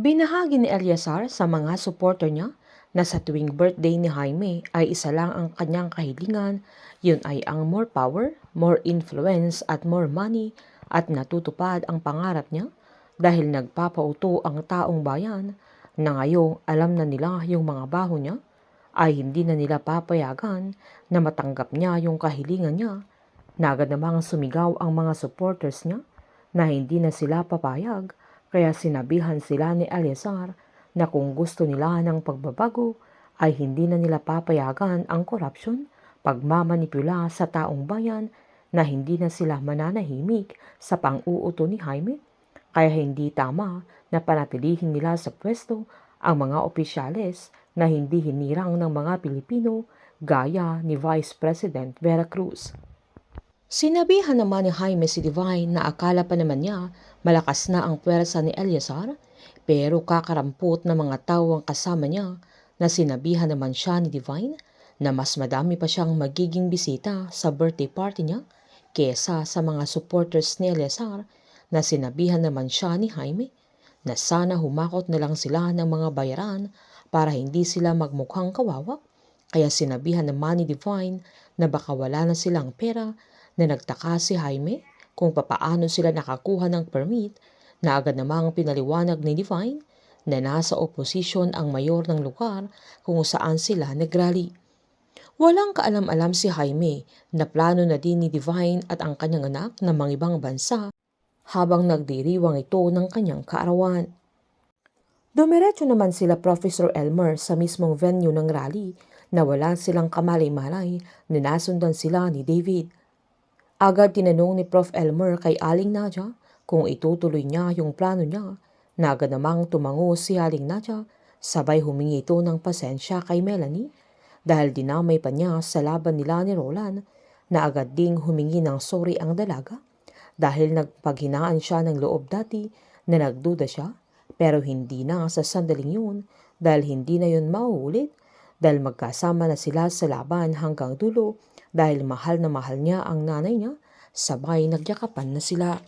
Binahagi ni Eleazar sa mga supporter niya na sa tuwing birthday ni Jaime ay isa lang ang kanyang kahilingan, yun ay ang more power, more influence at more money at natutupad ang pangarap niya dahil nagpapauto ang taong bayan na ngayong alam na nila yung mga baho niya ay hindi na nila papayagan na matanggap niya yung kahilingan niya. Na agad namang sumigaw ang mga supporters niya na hindi na sila papayag, kaya sinabihan sila ni Eleazar na kung gusto nila ng pagbabago ay hindi na nila papayagan ang corruption, pagmamanipula sa taong bayan, na hindi na sila mananahimik sa pang-uuto ni Jaime, kaya hindi tama na panatilihin nila sa pwesto ang mga opisyales na hindi hinirang ng mga Pilipino gaya ni Vice President Vera Cruz. Sinabihan naman ni Jaime si Divine na akala pa naman niya malakas na ang puwersa ni Eleazar, pero kakarampot na mga tao ang kasama niya na sinabihan naman siya ni Divine na mas madami pa siyang magiging bisita sa birthday party niya kesa sa mga supporters ni Eleazar, na sinabihan naman siya ni Jaime na sana humakot na lang sila ng mga bayaran para hindi sila magmukhang kawawa, kaya sinabihan naman ni Divine na baka wala na silang pera, na nagtaka si Jaime kung papaano sila nakakuha ng permit, na agad namang pinaliwanag ni Divine na nasa oposisyon ang mayor ng lugar kung saan sila nagrally. Walang kaalam-alam si Jaime na plano na din ni Divine at ang kanyang anak na mangibang bansa habang nagdiriwang ito ng kanyang kaarawan. Dumiretso naman sila Professor Elmer sa mismong venue ng rally na wala silang kamalay-malay na nasundan sila ni David. Agad tinanong ni Prof. Elmer kay Aling Nadia kung itutuloy niya yung plano niya, na agad namang tumango si Aling Nadia, sabay humingi ito ng pasensya kay Melanie dahil dinamay pa niya sa laban nila ni Roland, na agad ding humingi ng sorry ang dalaga dahil nagpaghinaan siya ng loob dati na nagduda siya, pero hindi na sa sandaling yun dahil hindi na yun mauulit dahil magkasama na sila sa laban hanggang dulo dahil mahal na mahal niya ang nanay niya, sabay nagyakapan na sila.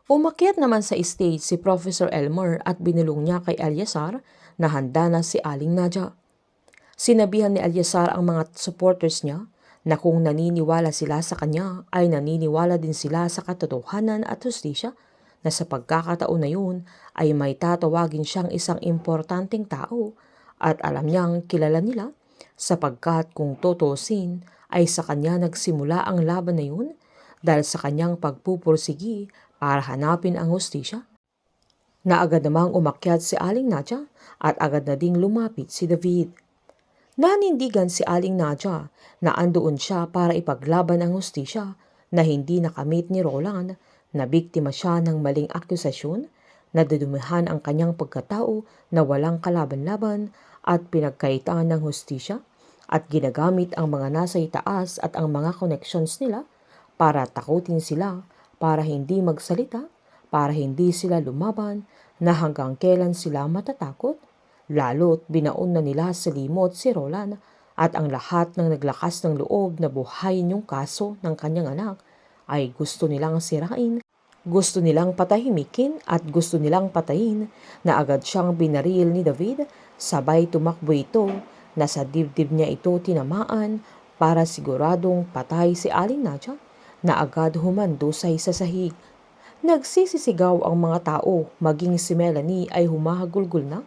Umakyat naman sa stage si Professor Elmer at binulong niya kay Eleazar na handa na si Aling Nadia. Sinabihan ni Eleazar ang mga supporters niya na kung naniniwala sila sa kanya ay naniniwala din sila sa katotohanan at hustisya, na sa pagkakataon na yun ay may tatawagin siyang isang importanteng tao at alam niyang kilala nila, sapagkat kung tutusin ay sa kanya nagsimula ang laban na yun dahil sa kanyang pagpupursigi para hanapin ang hustisya. Na agad namang umakyat si Aling Nadia at agad na ding lumapit si David. Nanindigan si Aling Nadia na andoon siya para ipaglaban ang hustisya, na hindi nakamit ni Roland na biktima siya ng maling akusasyon, na dudumihan ang kanyang pagkatao na walang kalaban-laban at pinagkaitan ng hustisya, at ginagamit ang mga nasa itaas at ang mga connections nila para takutin sila, para hindi magsalita, para hindi sila lumaban, na hanggang kailan sila matatakot. Lalo't binaon na nila sa limot si Roland at ang lahat ng naglakas ng loob na buhayin yung kaso ng kanyang anak ay gusto nilang sirain, gusto nilang patahimikin at gusto nilang patayin, na agad siyang binaril ni David, sabay tumakbo ito na sa dibdib niya ito tinamaan para siguradong patay si Aling Nadia, na agad humandusay sa sahig. Nagsisisigaw ang mga tao, maging si Melanie ay humahagulgol na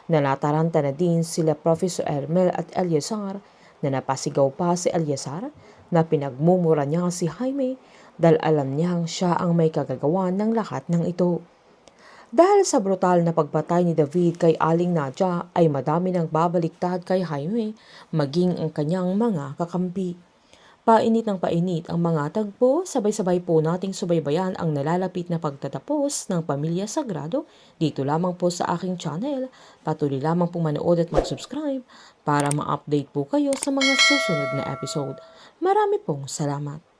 nataranta na din sila Professor Ermel at Eleazar, na napasigaw pa si Eleazar na pinagmumura niya si Jaime dahil alam niyang siya ang may kagagawan ng lahat ng ito. Dahil sa brutal na pagpatay ni David kay Aling Nadia ay madami nang babaliktad kay Jaime, maging ang kanyang mga kakampi. Painit ng painit ang mga tagpo, sabay-sabay po nating subaybayan ang nalalapit na pagtatapos ng Pamilya Sagrado dito lamang po sa aking channel. Patuloy lamang po manood at mag-subscribe para ma-update po kayo sa mga susunod na episode. Marami pong salamat.